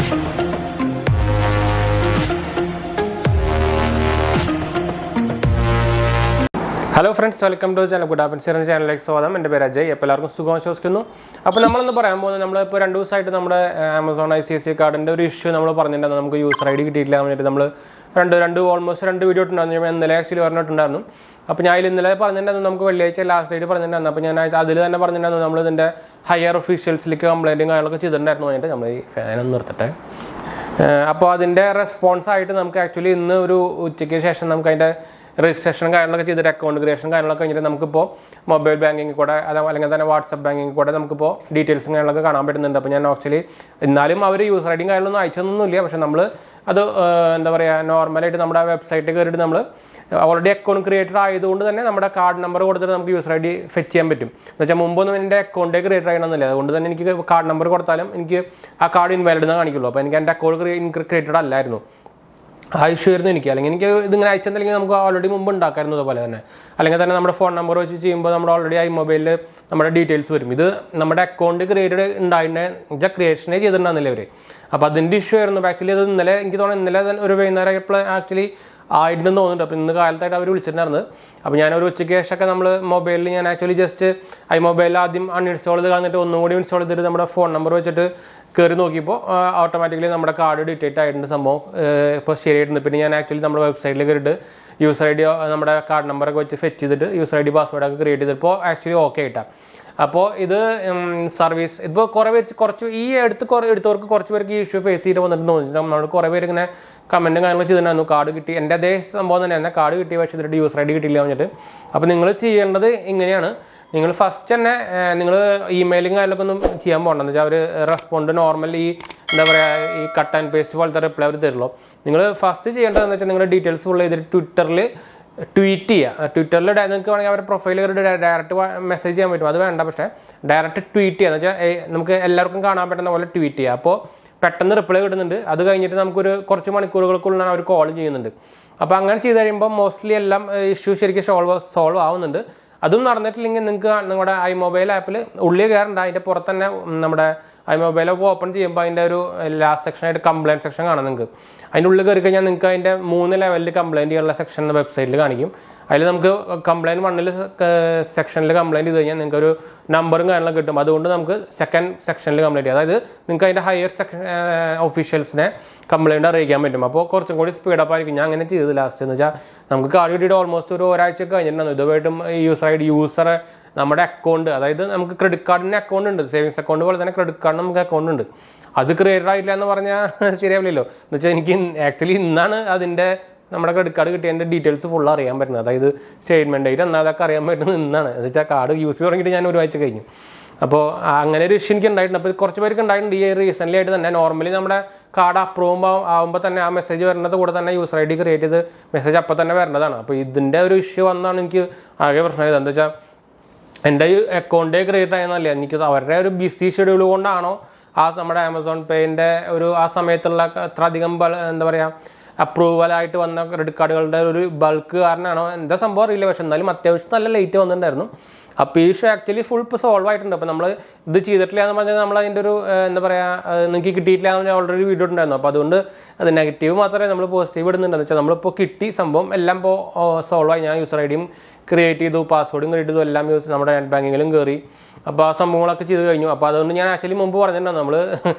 Hello friends, welcome to the channel. goodhappenshereajay channel. എൻ്റെ പേര് അജയ്. എല്ലാവർക്കും സുഖം ആശംസിക്കുന്നു. അപ്പോൾ നമ്മളൊന്ന് പറയാൻ പോകുന്നത് നമ്മളിപ്പോൾ 2 ദിവസമായിട്ട് നമ്മുടെ ആമസോൺ ICICI കാർഡിൻ്റെ ഒരു ഇഷ്യൂ നമ്മൾ പറഞ്ഞിട്ടുണ്ടായിരുന്നു. നമുക്ക് യൂസർ ID കിട്ടിയിട്ടില്ല എന്നിട്ട് നമ്മൾ ഓൾമോസ്റ്റ് 2 വീഡിയോ ഇട്ടുണ്ടായിരുന്നു. ഇന്നലെ ആക്ച്വലി പറഞ്ഞിട്ടുണ്ടായിരുന്നു. അപ്പോൾ ഞാൻ ഇന്നലെ പറഞ്ഞിട്ടുണ്ടായിരുന്നു നമുക്ക് വെള്ളിയാഴ്ച ലാസ്റ്റ് ഡേറ്റ് പറഞ്ഞിട്ടുണ്ടായിരുന്നു. അപ്പോൾ ഞാൻ അതിൽ തന്നെ പറഞ്ഞിട്ടുണ്ടായിരുന്നു നമ്മൾ ഇതിൻ്റെ ഹയർ ഒഫീഷ്യൽസിലേക്ക് കംപ്ലയിൻറ്റും കാര്യങ്ങളൊക്കെ ചെയ്തിട്ടുണ്ടായിരുന്നു. എന്നിട്ട് നമ്മൾ ഈ ഫാനൊന്ന് നിർത്തട്ടെ. അപ്പോൾ അതിൻ്റെ റെസ്പോൺസ് ആയിട്ട് നമുക്ക് ആക്ച്വലി ഇന്ന് ഒരു ഉച്ചയ്ക്ക് ശേഷം നമുക്ക് അതിൻ്റെ രജിസ്ട്രേഷൻ കാര്യങ്ങളൊക്കെ ചെയ്തിട്ട് അക്കൗണ്ട് ക്രിയേഷൻ കാര്യങ്ങളൊക്കെ കഴിഞ്ഞിട്ട് നമുക്കിപ്പോൾ മൊബൈൽ ബാങ്കിങ് കൂടെ അല്ലെങ്കിൽ തന്നെ വാട്സപ്പ് ബാങ്കിങ് കൂടെ നമുക്കിപ്പോൾ ഡീറ്റെയിൽസും കാര്യങ്ങളൊക്കെ കാണാൻ പറ്റുന്നുണ്ട്. അപ്പോൾ ഞാൻ ആക്ച്വലി എന്നാലും അവർ യൂസർ ഐഡിയും കാര്യങ്ങളൊന്നും അയച്ചൊന്നുമില്ല. പക്ഷേ നമ്മൾ അത് എന്താ പറയുക നോർമലായിട്ട് നമ്മുടെ വെബ്സൈറ്റിൽ കയറിയിട്ട് നമ്മൾ ഓൾറെഡി അക്കൗണ്ട് ക്രിയേറ്റർ ആയതുകൊണ്ട് തന്നെ നമ്മുടെ കാർഡ് നമ്പർ കൊടുത്തിട്ട് നമുക്ക് യൂസർ ID ഫെച്ച് ചെയ്യാൻ പറ്റും. എന്ന് വെച്ചാൽ മുമ്പൊന്നും എൻ്റെ അക്കൗണ്ടേ ക്രിയേറ്റർ ചെയ്യണമെന്നില്ല. അതുകൊണ്ട് തന്നെ എനിക്ക് കാർഡ് നമ്പർ കൊടുത്താലും എനിക്ക് ആ കാർഡ് ഇൻവാലിഡ് എന്ന് കാണിക്കുള്ളൂ. അപ്പോൾ എനിക്ക് എൻ്റെ അക്കൗണ്ട് ക്രിയേറ്റഡ് അല്ലായിരുന്നു. ആ ഇഷ്യൂ ആയിരുന്നു എനിക്ക്. അല്ലെങ്കിൽ എനിക്ക് ഇതിങ്ങനെ അയച്ചെന്നില്ലെങ്കിൽ നമുക്ക് ഓൾറെഡി മുമ്പ് ഉണ്ടാക്കായിരുന്നു അതുപോലെ തന്നെ. അല്ലെങ്കിൽ തന്നെ നമ്മുടെ ഫോൺ നമ്പർ വെച്ച് ചെയ്യുമ്പോൾ നമ്മുടെ ഓൾറെഡി മൊബൈലിൽ നമ്മുടെ ഡീറ്റെയിൽസ് വരും. ഇത് നമ്മുടെ അക്കൗണ്ട് ക്രിയേറ്റഡ് ഉണ്ടായിട്ട് ക്രിയേഷനേ ചെയ്തിട്ടുണ്ടായിരുന്നില്ല അവർ. അപ്പോൾ അതിൻ്റെ ഇഷ്യൂ ആയിരുന്നു. ആക്ച്വലി അത് ഇന്നലെ എനിക്ക് തോന്നുന്നു ഇന്നലെ ഒരു വൈകുന്നേരം ആക്ച്വലി ആയിട്ടുണ്ടെന്ന് തോന്നുന്നുണ്ട്. അപ്പോൾ ഇന്ന് കാലത്തായിട്ട് അവർ വിളിച്ചിട്ടുണ്ടായിരുന്നു. അപ്പോൾ ഞാനൊരു ഉച്ചയ്ക്ക് ശേഷമൊക്കെ നമ്മൾ മൊബൈലിൽ ഞാൻ ആക്ച്വലി ജസ്റ്റ് മൊബൈലിൽ ആദ്യം അൺഇൻസ്റ്റാൾ ചെയ്ത് കളഞ്ഞിട്ട് ഒന്നും കൂടി ഇൻസ്റ്റാൾ ചെയ്തിട്ട് നമ്മുടെ ഫോൺ നമ്പർ വെച്ചിട്ട് കയറി നോക്കിയപ്പോൾ ഓട്ടോമാറ്റിക്കലി നമ്മുടെ കാർഡ് ഡിറ്റക്റ്റ് ആയിട്ടുണ്ട്. സംഭവം ഇപ്പോൾ ശരിയായിട്ടുണ്ട്. പിന്നെ ഞാൻ ആക്ച്വലി നമ്മുടെ വെബ്സൈറ്റിൽ കയറിയിട്ട് യൂസർ ID നമ്മുടെ കാർഡ് നമ്പറൊക്കെ വെച്ച് ഫെച്ച് ചെയ്തിട്ട് യൂസർ ID പാസ്വേഡൊക്കെ ക്രിയേറ്റ് ചെയ്തിപ്പോൾ ആക്ച്വലി ഓക്കെ ആയിട്ടാണ്. അപ്പോൾ ഇത് സർവീസ് ഇപ്പോൾ കുറച്ച് ഈ എടുത്തവർക്ക് കുറച്ച് പേർക്ക് ഈ ഇഷ്യൂ ഫേസ് ചെയ്ത് വന്നിട്ട് തോന്നി. നമ്മൾ കുറേ പേര് ഇങ്ങനെ കമൻറ്റും കാര്യങ്ങൾ ചെയ്തിട്ടുണ്ടായിരുന്നു. കാർഡ് കിട്ടി, എൻ്റെ അതേ സംഭവം തന്നെ കാർഡ് കിട്ടി പക്ഷേ ഇതിട്ട് യൂസർ ID കിട്ടില്ല പറഞ്ഞിട്ട്. അപ്പോൾ നിങ്ങൾ ചെയ്യേണ്ടത് ഇങ്ങനെയാണ്. നിങ്ങൾ ഫസ്റ്റ് തന്നെ നിങ്ങൾ ഇമെയിലും കാര്യങ്ങളൊക്കെ ഒന്നും ചെയ്യാൻ പോകണ്ടെന്ന് വെച്ചാൽ അവർ റെസ്പോണ്ട് നോർമൽ എന്താ പറയുക ഈ കട്ട് ആൻഡ് പേസ്റ്റ് പോലത്തെ റിപ്ലൈ അവർ തരുള്ളൂ. നിങ്ങൾ ഫസ്റ്റ് ചെയ്യേണ്ടതെന്ന് വെച്ചാൽ നിങ്ങളുടെ ഡീറ്റെയിൽസ് ഫുൾ ചെയ്തിട്ട് ട്വിറ്ററിൽ ട്വീറ്റ് ചെയ്യുക. ട്വിറ്ററിൽ നിങ്ങൾക്ക് വേണമെങ്കിൽ അവരുടെ പ്രൊഫൈൽ ഡയറക്റ്റ് മെസ്സേജ് ചെയ്യാൻ പറ്റും. അത് വേണ്ട, പക്ഷേ ഡയറക്റ്റ് ട്വീറ്റ് ചെയ്യുക എന്ന് വെച്ചാൽ നമുക്ക് എല്ലാവർക്കും കാണാൻ പറ്റുന്ന പോലെ ട്വീറ്റ് ചെയ്യുക. അപ്പോൾ പെട്ടെന്ന് റിപ്ലൈ കിട്ടുന്നുണ്ട്. അത് കഴിഞ്ഞിട്ട് നമുക്കൊരു കുറച്ച് മണിക്കൂറുകൾക്കുള്ളിലാണ് അവർ കോൾ ചെയ്യുന്നുണ്ട്. അപ്പോൾ അങ്ങനെ ചെയ്ത് കഴിയുമ്പോൾ മോസ്റ്റ്ലി എല്ലാം ഇഷ്യൂ ശരിക്കും സോൾവ് ആവുന്നുണ്ട്. അതും നടന്നിട്ടില്ലെങ്കിൽ നിങ്ങൾക്ക് നിങ്ങളുടെ മൊബൈൽ ആപ്പിൽ ഉള്ളിൽ കയറേണ്ട, അതിൻ്റെ പുറത്ത് തന്നെ നമ്മുടെ മൊബൈൽ ആപ്പ് ഓപ്പൺ ചെയ്യുമ്പോൾ അതിൻ്റെ ഒരു ലാസ്റ്റ് സെക്ഷനായിട്ട് കംപ്ലയിൻറ്റ് സെക്ഷൻ കാണാം. നിങ്ങൾക്ക് അതിൻ്റെ ഉള്ളിൽ കയറി കഴിഞ്ഞാൽ നിങ്ങൾക്ക് അതിൻ്റെ 3 ലെവലിൽ കംപ്ലയിൻറ്റ് ചെയ്യാനുള്ള സെക്ഷൻ വെബ്സൈറ്റിൽ കാണിക്കും. അതിൽ നമുക്ക് കംപ്ലയിൻറ്റ് 1 സെക്ഷനിൽ കംപ്ലയിൻറ്റ് ചെയ്ത് കഴിഞ്ഞാൽ നിങ്ങൾക്ക് ഒരു നമ്പറും കാര്യങ്ങളൊക്കെ കിട്ടും. അതുകൊണ്ട് നമുക്ക് സെക്കൻഡ് സെക്ഷനിൽ കംപ്ലയിൻറ്റ് ചെയ്യാം. അതായത് നിങ്ങൾക്ക് അതിൻ്റെ ഹയർ സെക്ഷൻ ഒഫീഷ്യൽസിനെ കംപ്ലയിൻറ്റ് അറിയിക്കാൻ പറ്റും. അപ്പോൾ കുറച്ചും കൂടി സ്പീഡപ്പ് ആയിരിക്കും. ഞാൻ അങ്ങനെ ചെയ്തത് ലാസ്റ്റ് എന്ന് വെച്ചാൽ നമുക്ക് കാർഡ് കിട്ടിയിട്ട് ഓൾമോസ്റ്റ് ഒരാഴ്ച കഴിഞ്ഞിട്ടുണ്ടായിരുന്നു. ഇതുമായിട്ടും യൂസറെ നമ്മുടെ അക്കൗണ്ട്, അതായത് നമുക്ക് ക്രെഡിറ്റ് കാർഡിന് അക്കൗണ്ട് ഉണ്ട്, സേവിങ്സ് അക്കൗണ്ട് പോലെ തന്നെ ക്രെഡിറ്റ് കാർഡിന് നമുക്ക് അക്കൗണ്ട് ഉണ്ട്. അത് ക്രിയേറ്റഡ് ആയിട്ടില്ല എന്ന് പറഞ്ഞാൽ ശരിയാവില്ലല്ലോ. എന്ന് വെച്ചാൽ എനിക്ക് ആക്ച്വലി ഇന്നാണ് അതിൻ്റെ നമ്മുടെ ക്രെഡിറ്റ് കാർഡ് കിട്ടിയതിൻ്റെ ഡീറ്റെയിൽസ് ഫുൾ അറിയാൻ പറ്റുന്നത്. അതായത് സ്റ്റേറ്റ്മെൻറ്റ് ആയിട്ട് എന്നാൽ അതൊക്കെ അറിയാൻ പറ്റുന്നത് ഇന്നാണ്. എന്ന് വെച്ചാൽ കാർഡ് യൂസ് തുടങ്ങിയിട്ട് ഞാൻ ഒരാഴ്ച കഴിഞ്ഞു. അപ്പോൾ അങ്ങനെ ഒരു ഇഷ്യൂ എനിക്ക് ഉണ്ടായിട്ടുണ്ട്. അപ്പോൾ കുറച്ച് പേർക്ക് ഉണ്ടായിട്ടുണ്ട് ഈ റീസെൻ്റ്ലി ആയിട്ട് തന്നെ. നോർമലി നമ്മുടെ കാർഡ് അപ്രൂവ് ആകുമ്പോൾ തന്നെ ആ മെസ്സേജ് വരുന്നത് കൂടെ തന്നെ യൂസർ ID ക്രിയേറ്റ് ചെയ്ത് മെസ്സേജ് അപ്പോൾ തന്നെ വരേണ്ടതാണ്. അപ്പോൾ ഇതിൻ്റെ ഒരു ഇഷ്യൂ വന്നാണ് എനിക്ക് ആകെ പ്രശ്നമായത്. എന്താ വെച്ചാൽ എൻ്റെ അക്കൗണ്ടേ ക്രിയേറ്റ് ആയെന്നല്ല, എനിക്ക് അവരുടെ ഒരു ബിസി ഷെഡ്യൂൾ കൊണ്ടാണോ നമ്മുടെ ആമസോൺ പേയിൻ്റെ ആ സമയത്തുള്ള അത്ര അധികം എന്താ പറയുക അപ്രൂവലായിട്ട് വന്ന ക്രെഡിറ്റ് കാർഡുകളുടെ ഒരു ബൾക്ക് കാരണമാണോ എന്താ സംഭവം അറിയില്ല. പക്ഷെ എന്നാലും അത്യാവശ്യം നല്ല ലേറ്റ് വന്നിട്ടുണ്ടായിരുന്നു. അപ്പോൾ ഈ ഇഷ്യൂ ആക്ച്വലി ഫുൾ ഇപ്പോൾ സോൾവ് ആയിട്ടുണ്ട്. അപ്പോൾ നമ്മൾ ഇത് ചെയ്തിട്ടില്ല എന്ന് പറഞ്ഞാൽ നമ്മൾ അതിൻ്റെ ഒരു എന്താ പറയുക നിങ്ങൾക്ക് കിട്ടിയിട്ടില്ല എന്ന് പറഞ്ഞാൽ ഓൾറെഡി വീഡിയോ ഉണ്ടായിരുന്നു. അപ്പോൾ അതുകൊണ്ട് അത് നെഗറ്റീവ് മാത്രമേ നമ്മൾ പോസിറ്റീവ് ഇടുന്നുണ്ടെന്ന് വെച്ചാൽ നമ്മളിപ്പോൾ കിട്ടി സംഭവം എല്ലാം ഇപ്പോൾ സോൾവ് ആയി. ഞാൻ യൂസർ IDയും ക്രിയേറ്റ് ചെയ്തു, പാസ്വേഡും ക്രിയേറ്റ് ചെയ്തു, എല്ലാം നമ്മുടെ നെറ്റ് ബാങ്കിങ്ങിലും കയറി. അപ്പോൾ ആ സംഭവങ്ങളൊക്കെ ചെയ്ത് കഴിഞ്ഞു. അപ്പോൾ അതുകൊണ്ട് ഞാൻ ആക്ച്വലി മുമ്പ് പറഞ്ഞിട്ടുണ്ടായിരുന്നു നമ്മൾ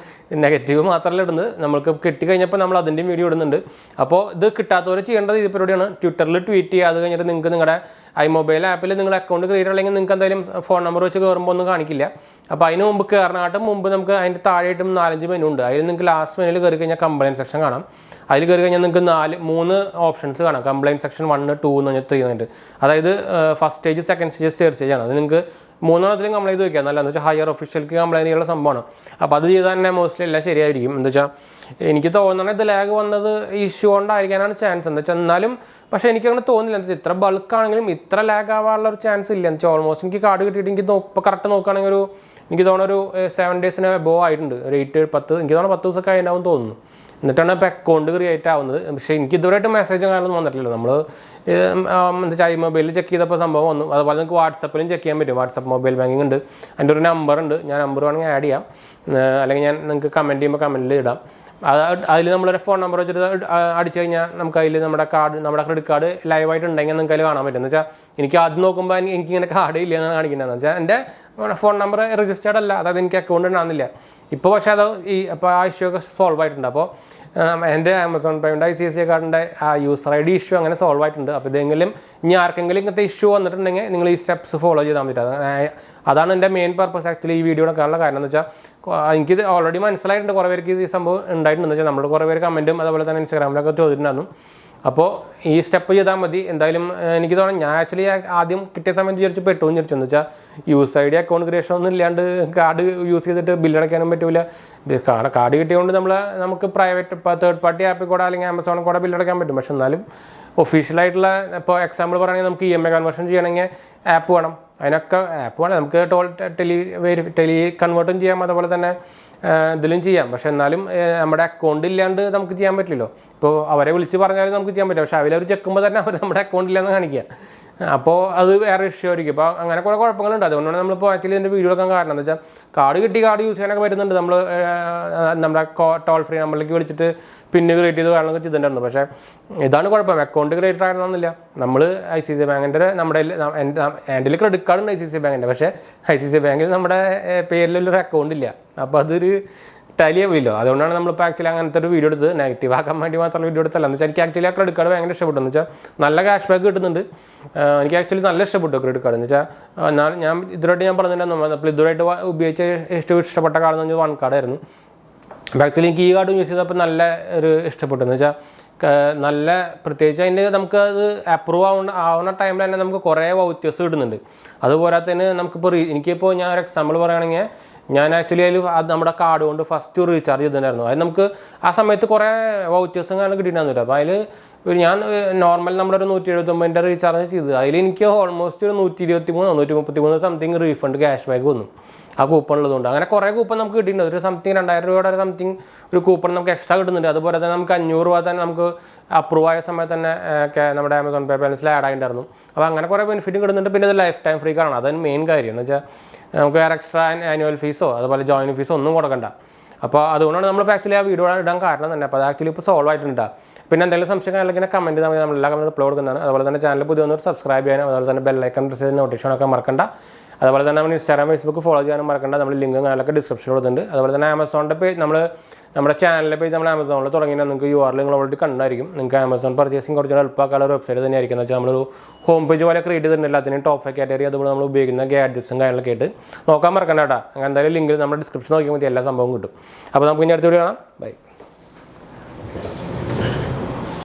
നെഗറ്റീവ് മാത്രമല്ല ഇടുന്നത്, നമ്മൾക്ക് കിട്ടിക്കഴിഞ്ഞപ്പോൾ നമ്മൾ അതിൻ്റെയും വീഡിയോ ഇടുന്നുണ്ട്. അപ്പോൾ ഇത് കിട്ടാത്തവർ ചെയ്യേണ്ടത് ഈ പരിപാടിയാണ്. ട്വിറ്ററിൽ ട്വീറ്റ് ചെയ്യുക. അത് കഴിഞ്ഞിട്ട് നിങ്ങൾക്ക് നിങ്ങളുടെ മൊബൈൽ ആപ്പിൽ നിങ്ങൾ അക്കൗണ്ട് ക്രിയേറ്റ് അല്ലെങ്കിൽ നിങ്ങൾക്ക് എന്തായാലും ഫോൺ നമ്പർ വെച്ച് കയറുമ്പോൾ ഒന്നും കാണിക്കില്ല. അപ്പോൾ അതിന് മുമ്പ് കയറാനായിട്ടും മുമ്പ് നമുക്ക് അതിൻ്റെ താഴെയായിട്ടും 4-5 മെനു ഉണ്ട്. അതിൽ നിങ്ങൾക്ക് ലാസ്റ്റ് മെനുവിൽ കയറി കഴിഞ്ഞാൽ കംപ്ലയിൻറ്റ് സെക്ഷൻ കാണാം. അതിൽ കയറി കഴിഞ്ഞാൽ നിങ്ങൾക്ക് 3 ഓപ്ഷൻസ് കാണാം. കംപ്ലയിൻറ്റ് സെക്ഷൻ 1, 2 എന്ന് പറഞ്ഞാൽ 3 എന്നുണ്ട്. അതായത് first stage, second stage, third stage ആണ്. അത് നിങ്ങൾക്ക് 3 കംപ്ലയിൻറ്റ് വയ്ക്കാം. നല്ല എന്ന് വെച്ചാൽ ഹയർ ഒഫീഷ്യൽക്ക് കംപ്ലയിൻറ്റ് ചെയ്യാനുള്ള സംഭവമാണ്. അപ്പോൾ അത് ചെയ്താൽ തന്നെ മോസ്റ്റ്ലി എല്ലാം ശരിയായിരിക്കും. എന്താ വെച്ചാൽ എനിക്ക് തോന്നുന്നത് ഇത് ലാഗ് വന്നത് ഇഷ്യൂ കൊണ്ടായിരിക്കാനാണ് ചാൻസ്. എന്താ വെച്ചാൽ എന്നാലും പക്ഷേ എനിക്കങ്ങനെ തോന്നില്ല. എന്താ വെച്ചാൽ ഇത്ര ബൾക്കാണെങ്കിലും ഇത്ര ലാഗ് ആവാനുള്ള ഒരു ചാൻസ് ഇല്ല. എന്ന് വെച്ചാൽ ഓൾമോസ്റ്റ് എനിക്ക് കാർഡ് കിട്ടിയിട്ട് എനിക്ക് ഇപ്പോൾ കറക്റ്റ് നോക്കുകയാണെങ്കിൽ എനിക്ക് തോന്നുന്ന ഒരു 7 ഡേയ്സിന് എബോവ് ആയിട്ടുണ്ട്. ഒരു 8-10 എനിക്ക് തോന്നുന്നു 10 ദിവസമൊക്കെ ആയിട്ടുണ്ടാവും തോന്നുന്നു. എന്നിട്ടാണ് ഇപ്പോൾ അക്കൗണ്ട് ക്രിയേറ്റ് ആവുന്നത്. പക്ഷേ എനിക്ക് ഇതുവരെയായിട്ട് മെസ്സേജ് കാര്യമൊന്നും വന്നിട്ടില്ല. നമ്മൾ എന്താ വെച്ചാൽ മൊബൈലിൽ ചെക്ക് ചെയ്തപ്പോൾ സംഭവം വന്നു. അതുപോലെ നിങ്ങൾക്ക് വാട്സപ്പിലും ചെക്ക് ചെയ്യാൻ പറ്റും. വാട്സപ്പ് മൊബൈൽ ബാങ്കിങ് ഉണ്ട്. അതിൻ്റെ ഒരു നമ്പറുണ്ട്. ഞാൻ നമ്പർ വേണമെങ്കിൽ ആഡ് ചെയ്യാം, അല്ലെങ്കിൽ ഞാൻ നിങ്ങൾക്ക് കമൻറ്റ് ചെയ്യുമ്പോൾ കമൻറ്റിൽ ഇടാം. അതിൽ നമ്മളൊരു ഫോൺ നമ്പർ വെച്ചിട്ട് അടിച്ചു കഴിഞ്ഞാൽ നമുക്ക് അതിൽ നമ്മുടെ ക്രെഡിറ്റ് കാർഡ് ലൈവായിട്ട് ഉണ്ടെങ്കിൽ നിങ്ങൾക്ക് അതിൽ കാണാൻ പറ്റും. എന്ന് വെച്ചാൽ എനിക്ക് ആദ്യം നോക്കുമ്പോൾ എനിക്കിങ്ങനെ കാർഡ് ഇല്ല എന്നാണ് കാണിക്കുന്നതെന്ന് വെച്ചാൽ എൻ്റെ ഫോൺ നമ്പർ രജിസ്റ്റേർഡ് അല്ല, അതായത് എനിക്ക് അക്കൗണ്ട് ഉണ്ടാകുന്നില്ല ഇപ്പോൾ. പക്ഷേ അത് അപ്പോൾ ആ ഇഷ്യൂ ഒക്കെ സോൾവ് ആയിട്ടുണ്ട്. അപ്പോൾ എൻ്റെ ആമസോൺ പേയുടെ ICICI കാർഡിൻ്റെ ആ യൂസർ ID ഇഷ്യൂ അങ്ങനെ സോൾവ് ആയിട്ടുണ്ട്. അപ്പോൾ ഇതെങ്കിലും ഇനി ആർക്കെങ്കിലും ഇങ്ങനത്തെ ഇഷ്യൂ വന്നിട്ടുണ്ടെങ്കിൽ നിങ്ങൾ ഈ സ്റ്റെപ്സ് ഫോളോ ചെയ്താൽ മതി. അതാണ് എൻ്റെ മെയിൻ പർപ്പസ് ആക്ച്വലി ഈ വീഡിയോ എടുക്കാനുള്ള കാരണം. എന്ന് വെച്ചാൽ എനിക്കിത് ഓൾറെഡി മനസ്സിലായിട്ടുണ്ട്, കുറേ പേർക്ക് ഈ സംഭവം ഉണ്ടായിട്ടുണ്ടെന്ന് വെച്ചാൽ നമ്മൾ കുറേ പേര് കമൻറ്റും അതുപോലെ തന്നെ ഇൻസ്റ്റാഗ്രാമിലൊക്കെ ചോദിച്ചിട്ടുണ്ടായിരുന്നു. അപ്പോൾ ഈ സ്റ്റെപ്പ് ചെയ്താൽ മതി. എന്തായാലും എനിക്ക് തോന്നുന്നു ഞാൻ ആക്ച്വലി ആദ്യം കിട്ടിയ സമയത്ത് വിചാരിച്ചു പെട്ടുമെന്ന് വിചാരിച്ചു. എന്ന് വെച്ചാൽ ID അക്കൗണ്ട് ക്രിയേഷൻ ഒന്നും ഇല്ലാണ്ട് കാർഡ് യൂസ് ചെയ്തിട്ട് ബില്ലടയ്ക്കാനും പറ്റില്ല. കാർഡ് കിട്ടിയതുകൊണ്ട് നമുക്ക് പ്രൈവറ്റ് തേർഡ് പാർട്ടി ആപ്പിൽ കൂടെ അല്ലെങ്കിൽ ആമസോണിൽ കൂടെ ബില്ലടയ്ക്കാൻ പറ്റും. പക്ഷെ എന്നാലും ഒഫീഷ്യലായിട്ടുള്ള ഇപ്പോൾ എക്സാമ്പിൾ പറയുകയാണെങ്കിൽ നമുക്ക് EMI കൺവേർഷൻ ചെയ്യണമെങ്കിൽ ആപ്പ് വേണം. അതിനൊക്കെ ആപ്പ് വേണം. നമുക്ക് ടെലി കൺവേർട്ടും ചെയ്യാം, അതുപോലെ തന്നെ ഇതിലും ചെയ്യാം. പക്ഷെ എന്നാലും നമ്മുടെ അക്കൗണ്ട് ഇല്ലാണ്ട് നമുക്ക് ചെയ്യാൻ പറ്റില്ലല്ലോ. ഇപ്പോൾ അവരെ വിളിച്ച് പറഞ്ഞാലും നമുക്ക് ചെയ്യാൻ പറ്റില്ല. പക്ഷെ അവർ ചെക്കുമ്പോൾ തന്നെ അവർ നമ്മുടെ അക്കൗണ്ട് ഇല്ലെന്ന് കാണിക്കുക. അപ്പോൾ അത് വേറെ ഇഷ്യൂ ആയിരിക്കും. അപ്പോൾ അങ്ങനെ കുറേ കുഴപ്പങ്ങളുണ്ട്. അതുകൊണ്ടാണ് നമ്മളിപ്പോൾ ആക്ച്വലി ഇതിൻ്റെ വീഡിയോ എടുക്കാൻ കാരണം. എന്ന് വെച്ചാൽ കാർഡ് യൂസ് ചെയ്യാനൊക്കെ വരുന്നുണ്ട്. നമ്മുടെ ടോൾ ഫ്രീ നമ്പറിലേക്ക് വിളിച്ചിട്ട് പിന്ന് ക്രിയേറ്റ് ചെയ്ത് കാര്യങ്ങളൊക്കെ ചെയ്തിട്ടുണ്ടായിരുന്നു. പക്ഷേ ഇതാണ് കുഴപ്പം, അക്കൗണ്ട് ക്രിയേറ്റ് ആകണമെന്നില്ല. നമ്മൾ ICICI ബാങ്കിൻ്റെ എൻ്റെ ക്രെഡിറ്റ് കാർഡ് ഉണ്ട് ICICI ബാങ്കിൻ്റെ. പക്ഷേ ICICI ബാങ്കിൽ നമ്മുടെ പേരിലൊരു അക്കൗണ്ട് ഇല്ല. അപ്പോൾ അതൊരു ടാലി ആവില്ലോ. അതുകൊണ്ടാണ് നമ്മളിപ്പോൾ ആക്ച്വലി അങ്ങനത്തെ ഒരു വീഡിയോ എടുത്ത് നെഗറ്റീവ് ആക്കാൻ വേണ്ടി മാത്രം വീഡിയോ എടുത്തല്ല. എന്ന് വെച്ചാൽ എനിക്ക് ആക്ച്വലി ആ ക്രെഡിറ്റ് കാർഡ് ഭയങ്കര ഇഷ്ടപ്പെട്ടു. എന്ന് വെച്ചാൽ നല്ല ക്യാഷ് ബാക്ക് കിട്ടുന്നുണ്ട്. എനിക്ക് ആക്ച്വലി നല്ല ഇഷ്ടപ്പെട്ടു ക്രെഡിറ്റ് കാർഡ്. എന്ന് വെച്ചാൽ ഞാൻ ഇതുവരായിട്ട് പറഞ്ഞിട്ടുണ്ടായിരുന്നു, അപ്പോൾ ഇതുവരായിട്ട് ഉപയോഗിച്ച ഏറ്റവും ഇഷ്ടപ്പെട്ട കാർഡ് എന്ന് പറഞ്ഞാൽ 1 കാർഡായിരുന്നു. അപ്പോൾ ആക്ച്വലി എനിക്ക് ഈ കാർഡ് യൂസ് ചെയ്തപ്പോൾ നല്ല ഒരു ഇഷ്ടപ്പെട്ടു. എന്ന് വെച്ചാൽ നല്ല പ്രത്യേകിച്ച് അതിൻ്റെ നമുക്കത് അപ്രൂവ് ആവുന്ന ടൈമിൽ തന്നെ നമുക്ക് കുറേ വൗച്ചേഴ്സ് കിട്ടുന്നുണ്ട്. അതുപോരാത്തതിന് നമുക്കിപ്പോൾ എനിക്കിപ്പോൾ ഞാൻ ഒരു എക്സാമ്പിൾ പറയുകയാണെങ്കിൽ ഞാൻ ആക്ച്വലി അതിൽ നമ്മുടെ കാർഡ് കൊണ്ട് ഫസ്റ്റ് റീചാർജ് ചെയ്തിട്ടുണ്ടായിരുന്നു. അത് നമുക്ക് ആ സമയത്ത് കുറേ വൗച്ചേഴ്സും കാരണം കിട്ടിയിട്ടുണ്ടായിരുന്നില്ല. അപ്പോൾ അതിൽ ഞാൻ നോർമൽ നമ്മുടെ ഒരു 179 റീചാർജ് ചെയ്തത്. അതിൽ എനിക്ക് ഓൾമോസ്റ്റ് ഒരു 123 133 സംതിങ് റീഫണ്ട് ക്യാഷ് ബാക്ക് വന്നു ആ കൂപ്പൺ ഉള്ളതുകൊണ്ട്. അങ്ങനെ കുറേ കൂപ്പൺ നമുക്ക് കിട്ടിയിട്ടുണ്ട്. ഒരു സംതിങ് 2000 രൂപയുടെ സംതിങ് ഒരു കൂപ്പൺ നമുക്ക് എക്സ്ട്രാ കിട്ടുന്നുണ്ട്. അതുപോലെ തന്നെ നമുക്ക് 500 രൂപ തന്നെ നമുക്ക് അപ്രൂവ് ആയ സമയത്ത് തന്നെ നമ്മുടെ ആമസോൺ പേ ബാലൻസിൽ ആഡ് ആയിട്ടുണ്ടായിരുന്നു. അപ്പോൾ അങ്ങനെ കുറേ ബെനിഫിറ്റും കിട്ടുന്നുണ്ട്. പിന്നെ ഇത് ലൈഫ് ടൈം ഫ്രീ കാർഡാണ്. അതാണ് മെയിൻ കാര്യം. എന്ന് വെച്ചാൽ നമുക്ക് വേറെ എക്സ്ട്രാ ആനുവൽ ഫീസോ അതുപോലെ ജോയിനിങ് ഫീസോ ഒന്നും കൊടുക്കണ്ട. അപ്പോൾ അതുകൊണ്ടാണ് നമ്മളിപ്പോൾ ആക്ച്വലി ആ വീഡിയോ ഇടാൻ കാരണം തന്നെ. അപ്പോൾ അത് ആക്ച്വലി ഇപ്പോൾ സോൾവ് ആയിട്ടുണ്ട്. പിന്നെ എന്തെങ്കിലും സംശയം അല്ലെങ്കിൽ കമൻറ്റ് ചെയ്താൽ മതി. നമ്മളെല്ലാ കമൻറ്റും അപ്ലോഡ് കൊടുക്കുന്നതാണ്. അതുപോലെ തന്നെ ചാനൽ പുതിയ ഒന്ന് സബ്സ്ക്രൈബ് ചെയ്യാനും അതുപോലെ തന്നെ ബെല്ലൈക്കൺ പ്രസ് ചെയ്ത് നോട്ടിഫിക്കേഷൻ ഒക്കെ മറക്കണ്ട. അതുപോലെ തന്നെ നമ്മൾ ഇൻസ്റ്റാഗ്രാം ഫേസ്ബുക്ക് ഫോളോ ചെയ്യാനും മറക്കണ്ട. നമ്മൾ ലിങ്കും കാര്യങ്ങളൊക്കെ ഡിസ്ക്രിപ്ഷനിൽ കൊടുത്തിട്ടുണ്ട്. അതുപോലെ തന്നെ ആമസോണിൻ്റെ പേജ് നമ്മുടെ ചാനലിലെ പേജ് നമ്മൾ ആമസോണിൽ തുടങ്ങിയാൽ നിങ്ങൾക്ക് URL നിങ്ങൾ ഓൾറെഡി കണ്ടായിരിക്കും. നിങ്ങൾക്ക് ആമസോൺ പർച്ചേസിങ് കുറച്ച് എളുപ്പമാക്കാനുള്ള ഒരു വെബ്സൈറ്റ് തന്നെയായിരിക്കും. എന്ന് വെച്ചാൽ നമ്മളൊരു ഹോം പേജ് പോലെ ക്രിയേറ്റ് ചെയ്തിട്ടുണ്ട്. അതിന് ടോപ്പ് 5 കാറ്റഗറി അതുപോലെ നമ്മൾ ഉപയോഗിക്കുന്ന ഗാഡ്ജറ്റ്സും കാര്യങ്ങളൊക്കെ ആയിട്ട് നോക്കാൻ മറക്കണ്ട കേട്ടോ. അങ്ങനെ എന്തായാലും ലിങ്ക് നമ്മുടെ ഡിസ്ക്രിപ്ഷൻ നോക്കിയാൽ മതി, എല്ലാ സംഭവം കിട്ടും. അപ്പോൾ നമുക്ക് ഇനി അടുത്ത വീഡിയോ കാണാം. ബൈ.